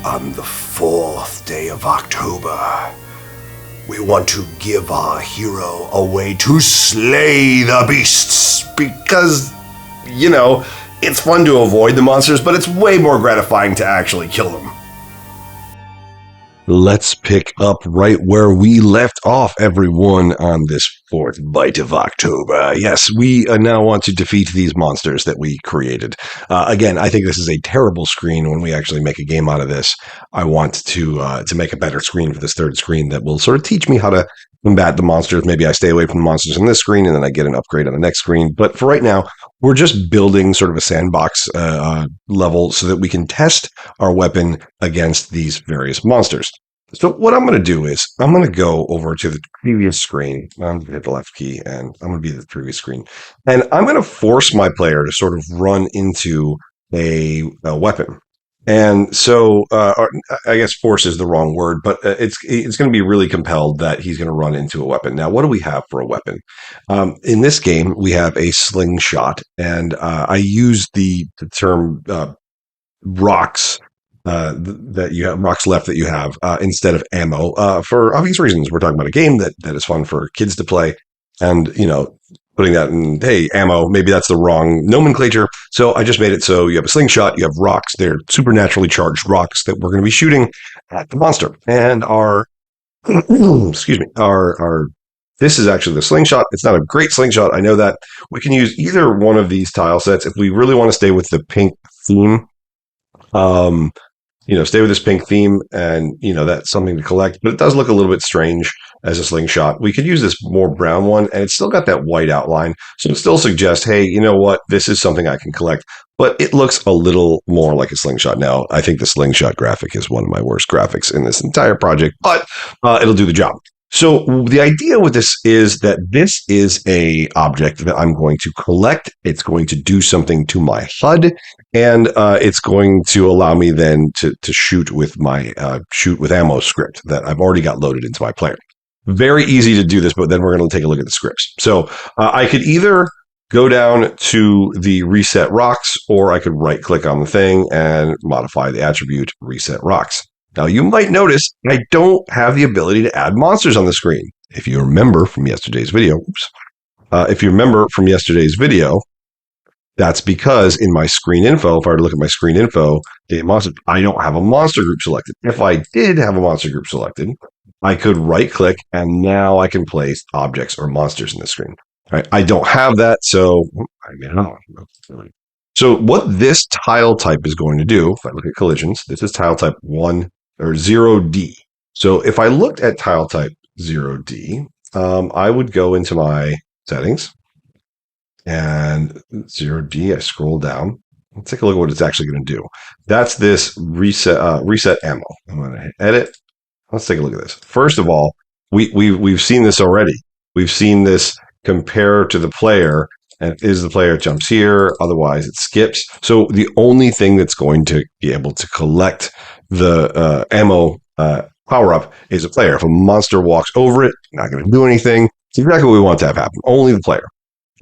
On the 4th day of October, we want to give our hero a way to slay the beasts because, it's fun to avoid the monsters, but it's way more gratifying to actually kill them. Let's pick up right where we left off, everyone, on this 4th bite of October. Yes, we now want to defeat these monsters that we created. Again, I think this is a terrible screen when we actually make a game out of this. I want to make a better screen for this third screen that will sort of teach me how to combat the monsters. Maybe I stay away from the monsters on this screen and then I get an upgrade on the next screen. But for right now, we're just building sort of a sandbox level so that we can test our weapon against these various monsters. So what I'm going to do is I'm going to go over to the previous screen. I'm going to hit the left key and I'm going to be the previous screen. And I'm going to force my player to sort of run into a weapon. And so, I guess force is the wrong word, but it's going to be really compelled that he's going to run into a weapon. Now, what do we have for a weapon? In this game, we have a slingshot, and I use the term rocks that you have, rocks left that you have instead of ammo for obvious reasons. We're talking about a game that is fun for kids to play, and putting that in, hey, ammo, maybe that's the wrong nomenclature. So I just made it so you have a slingshot, you have rocks, they're supernaturally charged rocks that we're going to be shooting at the monster. And our, excuse me, our this is actually the slingshot. It's not a great slingshot, I know that. We can use either one of these tile sets if we really want to stay with the pink theme. Stay with this pink theme, and that's something to collect, but it does look a little bit strange as a slingshot. We could use this more brown one, and it's still got that white outline, so it still suggests, hey, you know what, this is something I can collect, but it looks a little more like a slingshot. Now, I think the slingshot graphic is one of my worst graphics in this entire project, but it'll do the job. So the idea with this is that this is a object that I'm going to collect. It's going to do something to my HUD, and it's going to allow me then to shoot with my shoot with ammo script that I've already got loaded into my player. Very easy to do this, but then we're going to take a look at the scripts. So I could either go down to the reset rocks, or I could right click on the thing and modify the attribute reset rocks. Now, you might notice I don't have the ability to add monsters on the screen. If you remember from yesterday's video, that's because in my screen info, if I were to look at my screen info, I don't have a monster group selected. If I did have a monster group selected, I could right click and now I can place objects or monsters in the screen. All right, I don't have that, so what this tile type is going to do, if I look at collisions, this is tile type 1 or 0D. So if I looked at tile type 0D, I would go into my settings and 0D, I scroll down. Let's take a look at what it's actually going to do. That's this reset ammo. I'm going to hit edit. Let's take a look at this. First of all, we've seen this already. We've seen this compare to the player, and is the player jumps here, otherwise it skips. So the only thing that's going to be able to collect the ammo power up is a player. If a monster walks over it, not going to do anything. It's exactly what we want to have happen. Only the player.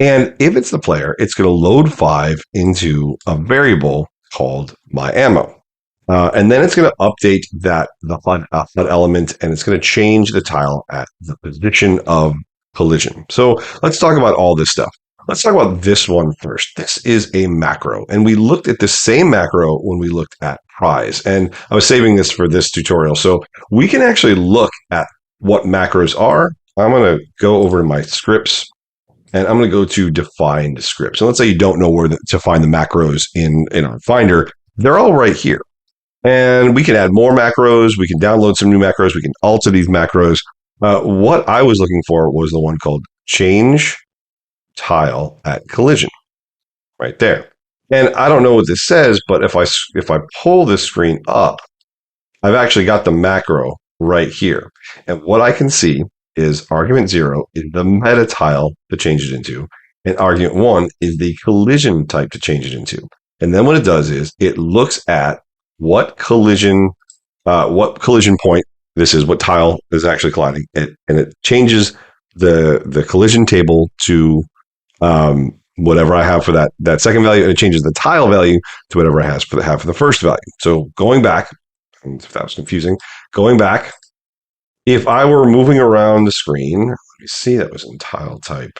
And if it's the player, it's going to load 5 into a variable called my ammo. And then it's going to update the HUD element, and it's going to change the tile at the position of collision. So let's talk about all this stuff. Let's talk about this one first. This is a macro, and we looked at the same macro when we looked at prize. And I was saving this for this tutorial, so we can actually look at what macros are. I'm going to go over to my scripts, and I'm going to go to defined scripts. And let's say you don't know where to find the macros in our Finder. They're all right here. And we can add more macros. We can download some new macros. We can alter these macros. What I was looking for was the one called change tile at collision right there. And I don't know what this says, but if I pull this screen up, I've actually got the macro right here. And what I can see is argument 0 is the meta tile to change it into, and argument 1 is the collision type to change it into. And then what it does is it looks at what collision point this is, what tile is actually colliding, and it changes the collision table to whatever I have for that second value, and it changes the tile value to whatever I have for the first value. So going back, And if that was confusing, going back, if I were moving around the screen, let me see, that was in tile type.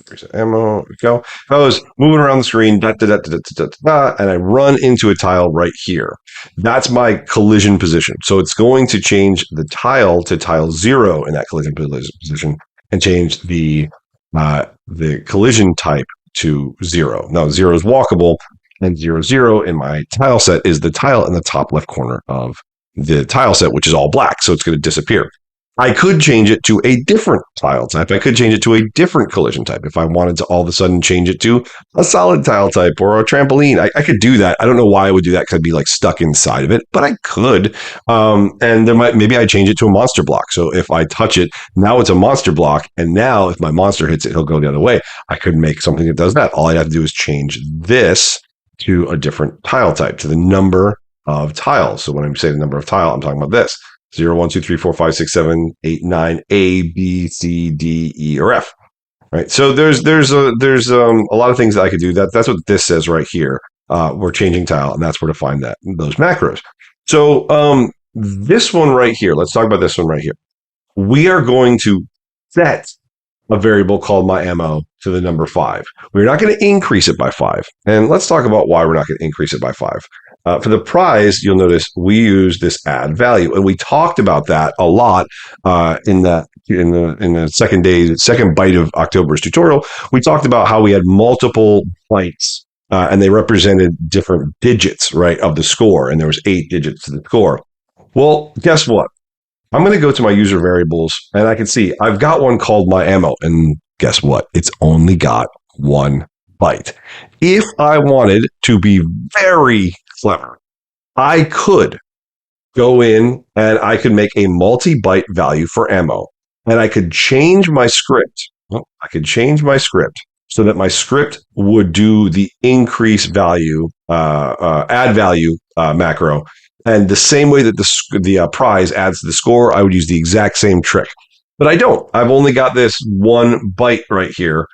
There's ammo. There we go. If I was moving around the screen, and I run into a tile right here, that's my collision position. So it's going to change the tile to tile 0 in that collision position and change the collision type to 0. Now 0 is walkable, and 0 in my tile set is the tile in the top left corner of the tile set, which is all black. So it's going to disappear. I could change it to a different tile type. I could change it to a different collision type. If I wanted to all of a sudden change it to a solid tile type or a trampoline, I could do that. I don't know why I would do that because I'd be like stuck inside of it, but I could. And maybe I change it to a monster block. So if I touch it, now it's a monster block. And now if my monster hits it, he'll go the other way. I could make something that does that. All I'd have to do is change this to a different tile type, to the number of tiles. So when I say the number of tile, I'm talking about this. 0, 1, 2, 3, 4, 5, 6, 7, 8, 9, A, B, C, D, E, or F. Right. So there's a lot of things that I could do. That's what this says right here. We're changing tile, and that's where to find those macros. So this one right here. Let's talk about this one right here. We are going to set a variable called my ammo to the number 5. We're not going to increase it by 5. And let's talk about why we're not going to increase it by 5. For the prize, you'll notice we use this add value, and we talked about that a lot in the second byte of October's tutorial. We talked about how we had multiple bytes, and they represented different digits, right, of the score, and there was 8 digits to the score. Well, guess what? I'm going to go to my user variables, and I can see I've got one called my ammo, and guess what? It's only got 1 byte. If I wanted to be very clever, I could go in and I could make a multi-byte value for ammo, and I could change my script. So that my script would do the increase value, add value macro. And the same way that the prize adds to the score, I would use the exact same trick. But I don't. I've only got this 1 byte right here,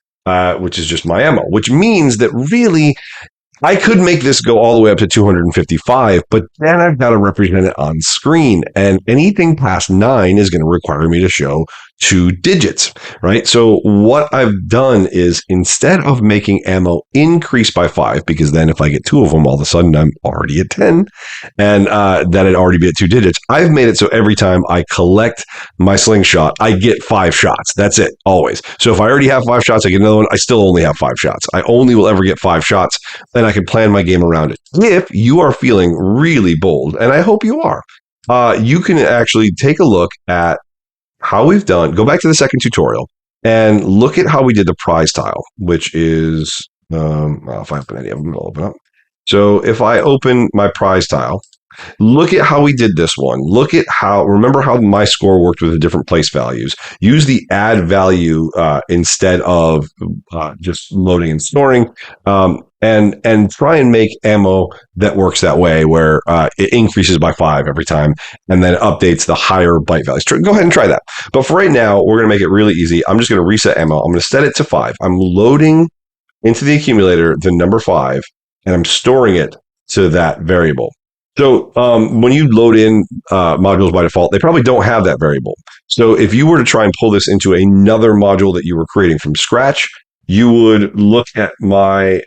which is just my ammo, which means that really I could make this go all the way up to 255, but then I've got to represent it on screen. And anything past 9 is going to require me to show 2 digits, right? So what I've done is, instead of making ammo increase by 5, because then if I get 2 of them, all of a sudden I'm already at 10, and then it'd already be at 2 digits. I've made it so every time I collect my slingshot, I get 5 shots. That's it, always. So if I already have 5 shots, I get another one. I still only have 5 shots. I only will ever get 5 shots, and I can plan my game around it. If you are feeling really bold, and I hope you are, you can actually take a look at how we've done. Go back to the second tutorial and look at how we did the prize tile, which is, if I open any of them, I'll open up. So if I open my prize tile, look at how we did this one. Remember how my score worked with the different place values. Use the add value instead of just loading and storing. And try and make ammo that works that way, where it increases by 5 every time and then updates the higher byte values. Go ahead and try that. But for right now, we're going to make it really easy. I'm just going to reset ammo. I'm going to set it to 5. I'm loading into the accumulator the number 5, and I'm storing it to that variable. So when you load in modules by default, they probably don't have that variable. So if you were to try and pull this into another module that you were creating from scratch, you would look at my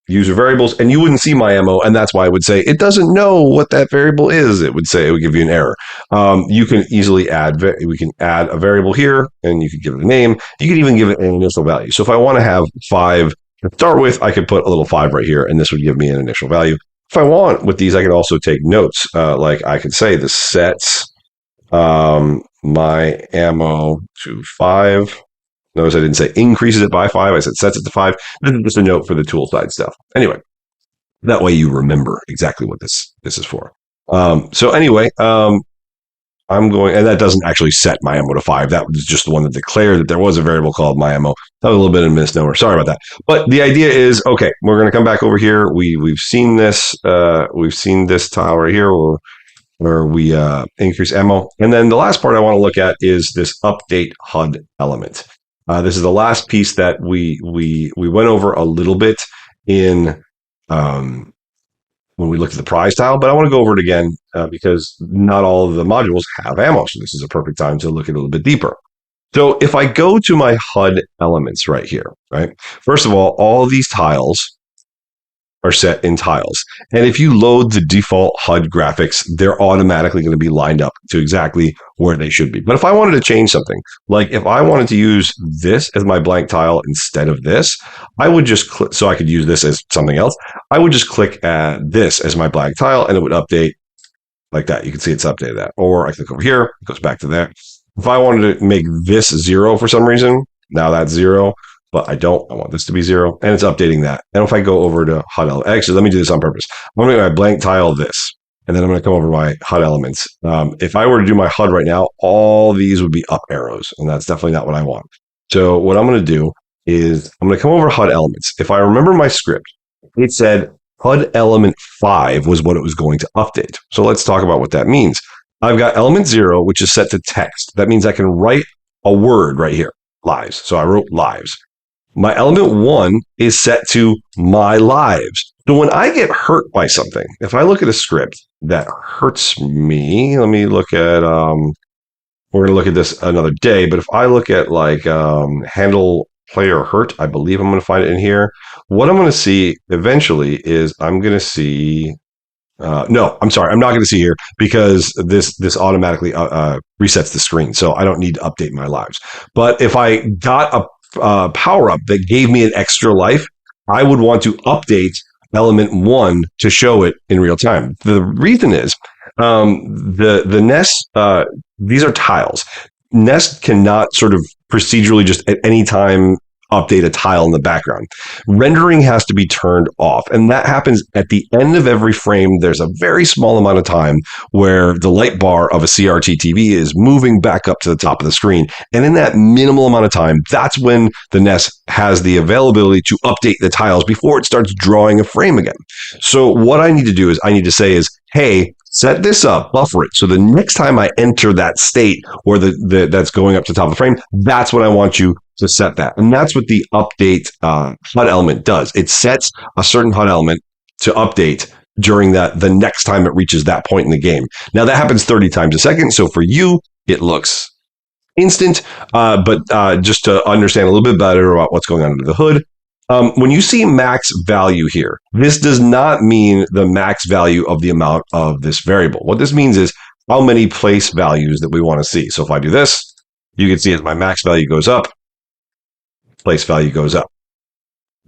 user variables, and you wouldn't see my ammo, and that's why I would say it doesn't know what that variable is. It would give you an error. You can easily we can add a variable here, and you could give it a name. You could even give it an initial value. So if I want to have 5 to start with, I could put a little 5 right here, and this would give me an initial value. If I want, with these, I can also take notes. Like I could say this sets my ammo to 5. Notice I didn't say increases it by 5. I said sets it to 5. This is just a note for the tool side stuff. Anyway, that way you remember exactly what this is for. So anyway, I'm going, and that doesn't actually set my ammo to 5. That was just the one that declared that there was a variable called my ammo. That was a little bit of a misnomer. Sorry about that. But the idea is, okay, we're going to come back over here. We've seen this. We've seen this tile right here where we increase ammo. And then the last part I want to look at is this update HUD element. This is the last piece that we went over a little bit in when when we looked at the prize tile, but I want to go over it again because not all of the modules have ammo. So this is a perfect time to look at it a little bit deeper. So if I go to my HUD elements right here, right? First of all these tiles are set in tiles. And if you load the default HUD graphics, they're automatically going to be lined up to exactly where they should be. But if I wanted to change something, like if I wanted to use this as my blank tile instead of this, I would just click, so I could use this as something else. I would just click at this as my blank tile and it would update like that. You can see it's updated that. Or I click over here, it goes back to there. If I wanted to make this 0 for some reason, now that's 0. But I don't. I want this to be 0, and it's updating that. And if I go over to HUD elements, actually, let me do this on purpose. I'm going to make my blank tile this, and then I'm going to come over to my HUD elements. If I were to do my HUD right now, all these would be up arrows, and that's definitely not what I want. So what I'm going to do is I'm going to come over to HUD elements. If I remember my script, it said HUD element 5 was what it was going to update. So let's talk about what that means. I've got element 0, which is set to text. That means I can write a word right here, lives. So I wrote lives. My element 1 is set to my lives. So when I get hurt by something, if I look at a script that hurts me, let me look at, we're going to look at this another day, but if I look at like handle player hurt, I believe I'm going to find it in here. What I'm going to see eventually is I'm going to see, no, I'm sorry, I'm not going to see here because this automatically resets the screen. So I don't need to update my lives. But if I got a power up that gave me an extra life, I would want to update element 1 to show it in real time. The reason is the NES, these are tiles. NES cannot sort of procedurally just at any time update a tile in the background. Rendering has to be turned off, and that happens at the end of every frame. There's a very small amount of time where the light bar of a CRT TV is moving back up to the top of the screen, and in that minimal amount of time, that's when the NES has the availability to update the tiles before it starts drawing a frame again. So what I need to do is I need to say is, hey, set this up, buffer it. So the next time I enter that state where that's going up to the top of the frame, that's what I want you to set that. And that's what the update HUD element does. It sets a certain HUD element to update during the next time it reaches that point in the game. Now that happens 30 times a second. So for you, it looks instant. But just to understand a little bit better about what's going on under the hood, when you see max value here, this does not mean the max value of the amount of this variable. What this means is how many place values that we want to see. So if I do this, you can see as my max value goes up, place value goes up.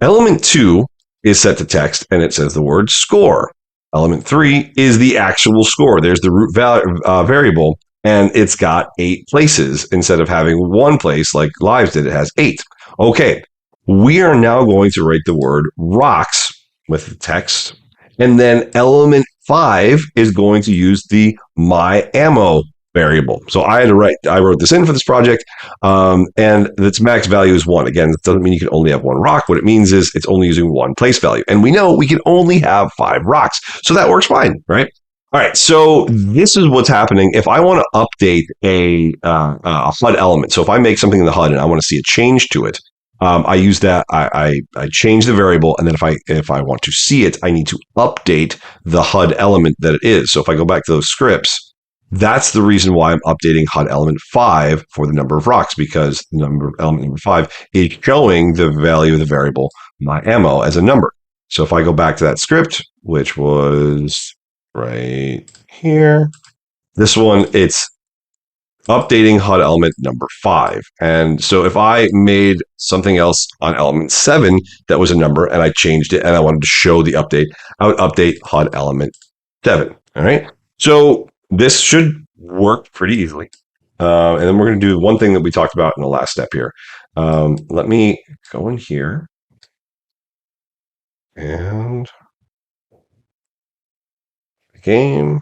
Element 2 is set to text, and it says the word score. Element 3 is the actual score. There's the root variable, and it's got 8 places instead of having 1 place like lives did. It has 8. Okay. We are now going to write the word rocks with the text. And then element 5 is going to use the my ammo variable. So I wrote this in for this project. And its max value is 1. Again, that doesn't mean you can only have 1 rock. What it means is it's only using 1 place value. And we know we can only have 5 rocks. So that works fine, right? All right, so this is what's happening. If I want to update a HUD element, so if I make something in the HUD and I want to see a change to it, I use that. I change the variable, and then if I want to see it, I need to update the HUD element that it is. So if I go back to those scripts, that's the reason why I'm updating HUD element 5 for the number of rocks, because the element number 5 is showing the value of the variable my ammo as a number. So if I go back to that script, which was right here, this one, it's updating HUD element number 5. And so if I made something else on element 7 that was a number and I changed it and I wanted to show the update, I would update HUD element 7. All right. So this should work pretty easily. And then we're going to do one thing that we talked about in the last step here. Let me go in here and game.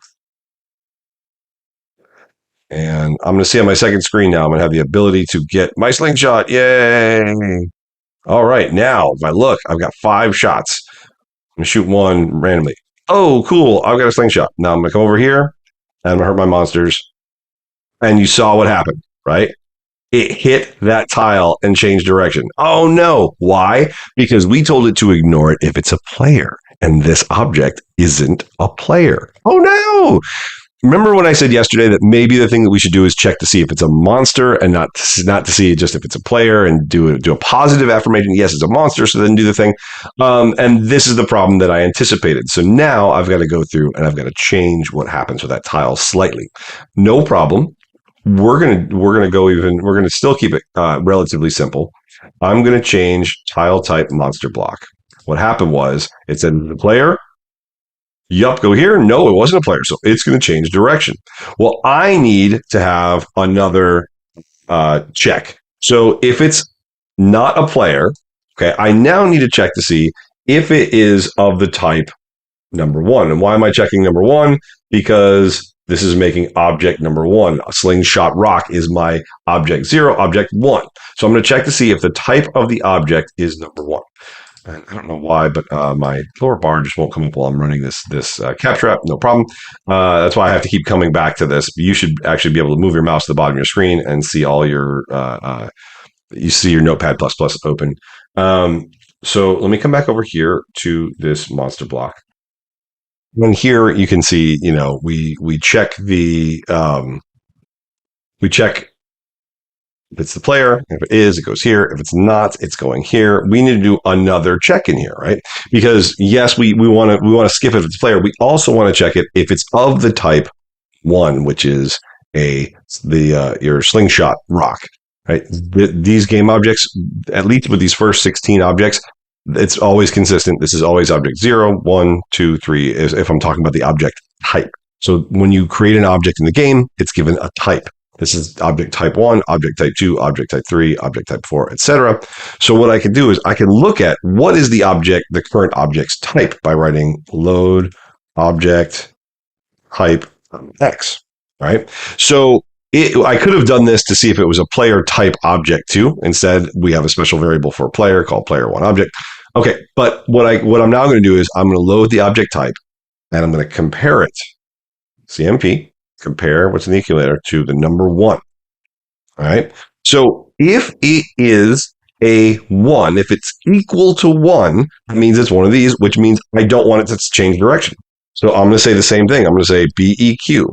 And I'm going to see on my second screen now, I'm going to have the ability to get my slingshot. Yay. All right. Now, if I look, I've got 5 shots. I'm going to shoot one randomly. Oh, cool. I've got a slingshot. Now I'm going to come over here and I'm going to hurt my monsters. And you saw what happened, right? It hit that tile and changed direction. Oh, no. Why? Because we told it to ignore it if it's a player. and this object isn't a player. Oh no! Remember when I said yesterday that maybe the thing that we should do is check to see if it's a monster and not to see just if it's a player, and do a positive affirmation. Yes, it's a monster, so then do the thing. And this is the problem that I anticipated. So now I've got to go through and I've got to change what happens with that tile slightly. No problem. We're gonna still keep it relatively simple. I'm gonna change tile type monster block. What happened was it said the player. Yup, go here. No, it wasn't a player, so it's going to change direction. Well, I need to have another check. So if it's not a player, okay, I now need to check to see if it is of the type number 1. And why am I checking number 1? Because this is making object number 1. A slingshot rock is my object 0, object 1. So I'm going to check to see if the type of the object is number 1. And I don't know why, but my lower bar just won't come up while I'm running this capture app. No problem. That's why I have to keep coming back to this. You should actually be able to move your mouse to the bottom of your screen and see all your you see your Notepad++ open. So let me come back over here to this monster block. And here you can see, we check the we check. If it's the player, if it is, it goes here. If it's not, it's going here. We need to do another check in here, right? Because yes, we want to skip if it's player. We also want to check it if it's of the type 1, which is your slingshot rock, right? These game objects, at least with these first 16 objects, it's always consistent. This is always object 0, 1, 2, 3. If I'm talking about the object type. So when you create an object in the game, it's given a type. This is object type 1, object type 2, object type 3, object type 4, etc. So what I can do is I can look at what is the current object's type by writing load object type X, right? So I could have done this to see if it was a player type object too. Instead, we have a special variable for a player called player1object. Okay, but what I'm now going to do is I'm going to load the object type and I'm going to compare it. CMP. Compare what's in the accumulator to the number 1. All right. So if it is a 1, if it's equal to 1, that means it's one of these, which means I don't want it to change direction. So I'm going to say the same thing. I'm going to say BEQ.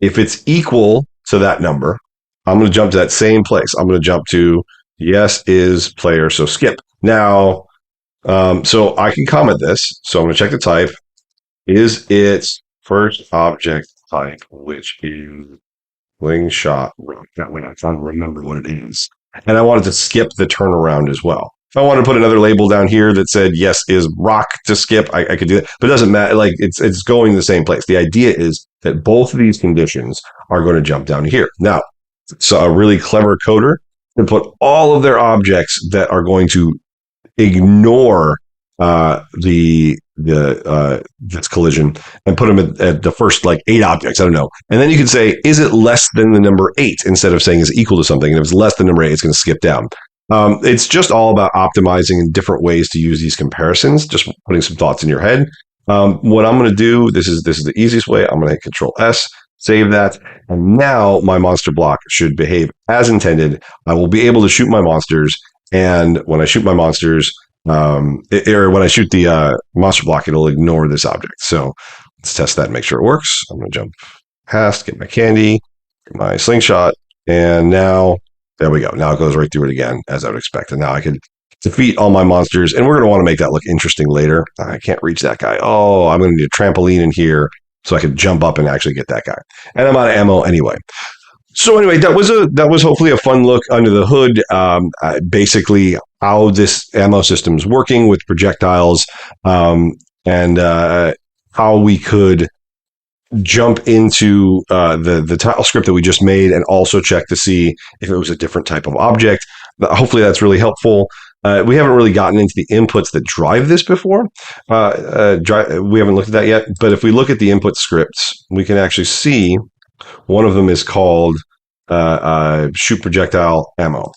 If it's equal to that number, I'm going to jump to that same place. I'm going to jump to yes is player, so skip. Now, so I can comment this. So I'm going to check the type. Is its first object type, which is slingshot rock. That way I can remember what it is. And I wanted to skip the turnaround as well. If I wanted to put another label down here that said yes is rock to skip, I could do that. But it doesn't matter. Like it's going to the same place. The idea is that both of these conditions are going to jump down here. Now, so a really clever coder can put all of their objects that are going to ignore this collision and put them at the first 8 objects. I don't know. And then you can say, is it less than the number 8 instead of saying is equal to something? And if it's less than number 8, it's going to skip down. It's just all about optimizing in different ways to use these comparisons, just putting some thoughts in your head. What I'm going to do, this is the easiest way. I'm going to hit Control S, save that. And now my monster block should behave as intended. I will be able to shoot my monsters. And when I shoot my monsters, or when I shoot the monster block, it'll ignore this object. So let's test that and make sure it works. I'm going to jump past, get my candy, get my slingshot, and now there we go. Now it goes right through it again, as I would expect. And now I can defeat all my monsters, and we're going to want to make that look interesting later. I can't reach that guy. Oh, I'm going to need a trampoline in here so I can jump up and actually get that guy. And I'm out of ammo anyway. So anyway, that was hopefully a fun look under the hood. Basically, how this ammo system is working with projectiles, and how we could jump into the tile script that we just made, and also check to see if it was a different type of object. Hopefully, that's really helpful. We haven't really gotten into the inputs that drive this before. We haven't looked at that yet. But if we look at the input scripts, we can actually see one of them is called shoot projectile ammo.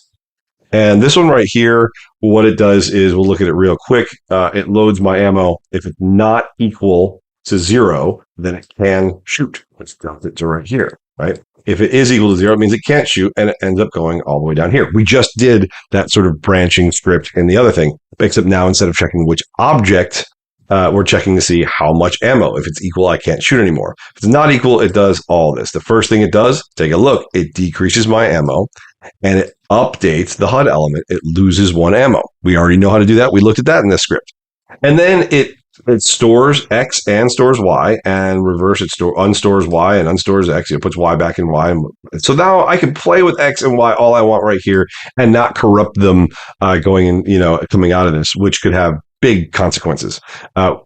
And this one right here, what it does is, we'll look at it real quick. It loads my ammo. If it's not equal to 0, then it can shoot. Let's dump it to right here, right? If it is equal to 0, it means it can't shoot, and it ends up going all the way down here. We just did that sort of branching script in the other thing, except now instead of checking which object we're checking to see how much ammo. If it's equal, I can't shoot anymore. If it's not equal, it does all this. The first thing it does, take a look. It decreases my ammo and it updates the HUD element. It loses 1 ammo. We already know how to do that. We looked at that in this script. And then it stores X and stores Y, and reverse it unstores Y and unstores X. It puts Y back in Y. So now I can play with X and Y all I want right here and not corrupt them going in, coming out of this, which could have big consequences.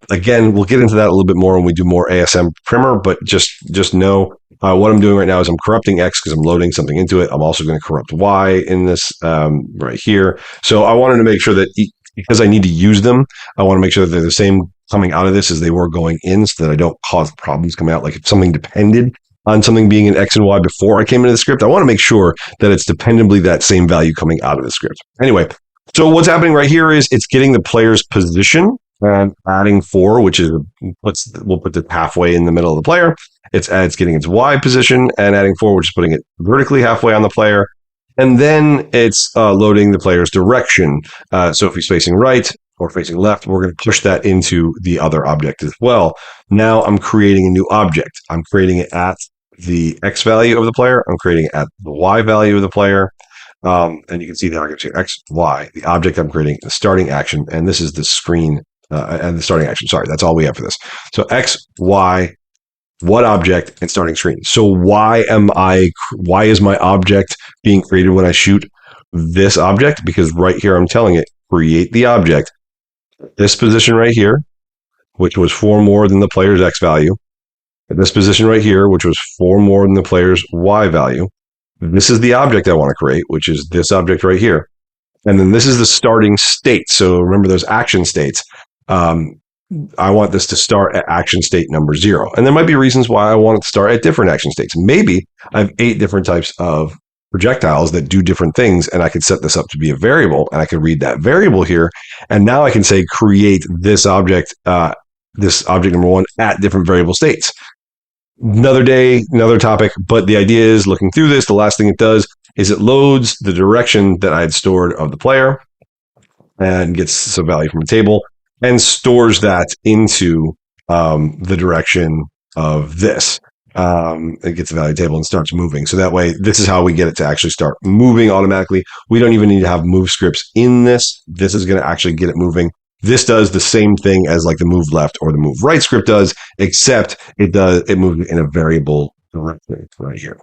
Again, we'll get into that a little bit more when we do more ASM primer, but just know what I'm doing right now is I'm corrupting X because I'm loading something into it. I'm also going to corrupt Y in this right here. So I wanted to make sure that because I need to use them, I want to make sure that they're the same coming out of this as they were going in so that I don't cause problems coming out. Like if something depended on something being in X and Y before I came into the script, I want to make sure that it's dependably that same value coming out of the script. Anyway, so what's happening right here is it's getting the player's position and adding 4, which is we'll put it halfway in the middle of the player. It's getting its Y position and adding 4, which is putting it vertically halfway on the player. And then it's loading the player's direction. So if he's facing right or facing left, we're going to push that into the other object as well. Now I'm creating a new object. I'm creating it at the X value of the player. I'm creating it at the Y value of the player. And you can see that I can say X, Y, the object I'm creating, the starting action. And this is the screen and the starting action. Sorry, that's all we have for this. So X, Y, what object, and starting screen. So why is my object being created when I shoot this object? Because right here I'm telling it, create the object, this position right here, which was 4 more than the player's X value, this position right here, which was 4 more than the player's Y value. This is the object I want to create, which is this object right here. And then this is the starting state. So remember those action states. I want this to start at action state number 0. And there might be reasons why I want it to start at different action states. Maybe I have 8 different types of projectiles that do different things, and I could set this up to be a variable, and I could read that variable here. And now I can say, create this object number 1 at different variable states. Another day, another topic, but the idea is looking through this, the last thing it does is it loads the direction that I had stored of the player and gets some value from a table and stores that into the direction of this. It gets a value table and starts moving. So that way, this is how we get it to actually start moving automatically. We don't even need to have move scripts in this. This is going to actually get it moving. This does the same thing as like the move left or the move right script does, except it moves in a variable direction right here.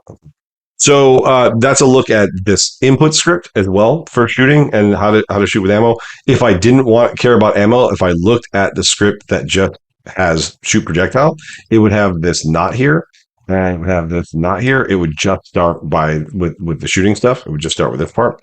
So that's a look at this input script as well for shooting and how to shoot with ammo. If I didn't care about ammo, if I looked at the script that just has shoot projectile, it would have this not here, and it would have this not here. It would just start with the shooting stuff. It would just start with this part.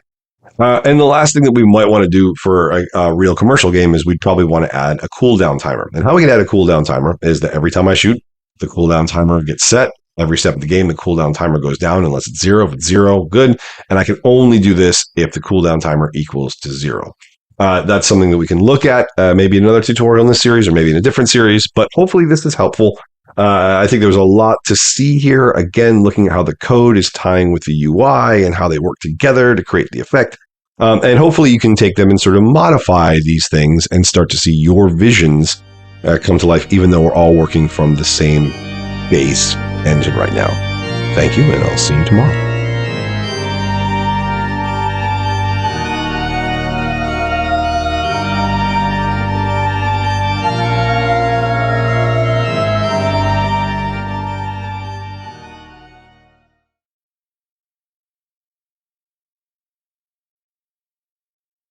And the last thing that we might want to do for a real commercial game is we'd probably want to add a cooldown timer. And how we can add a cooldown timer is that every time I shoot, the cooldown timer gets set. Every step of the game, the cooldown timer goes down unless it's 0. If it's 0, good. And I can only do this if the cooldown timer equals to 0. That's something that we can look at maybe in another tutorial in this series or maybe in a different series, but hopefully this is helpful. I think there's a lot to see here. Again, looking at how the code is tying with the UI and how they work together to create the effect. And hopefully you can take them and sort of modify these things and start to see your visions come to life, even though we're all working from the same base engine right now. Thank you, and I'll see you tomorrow.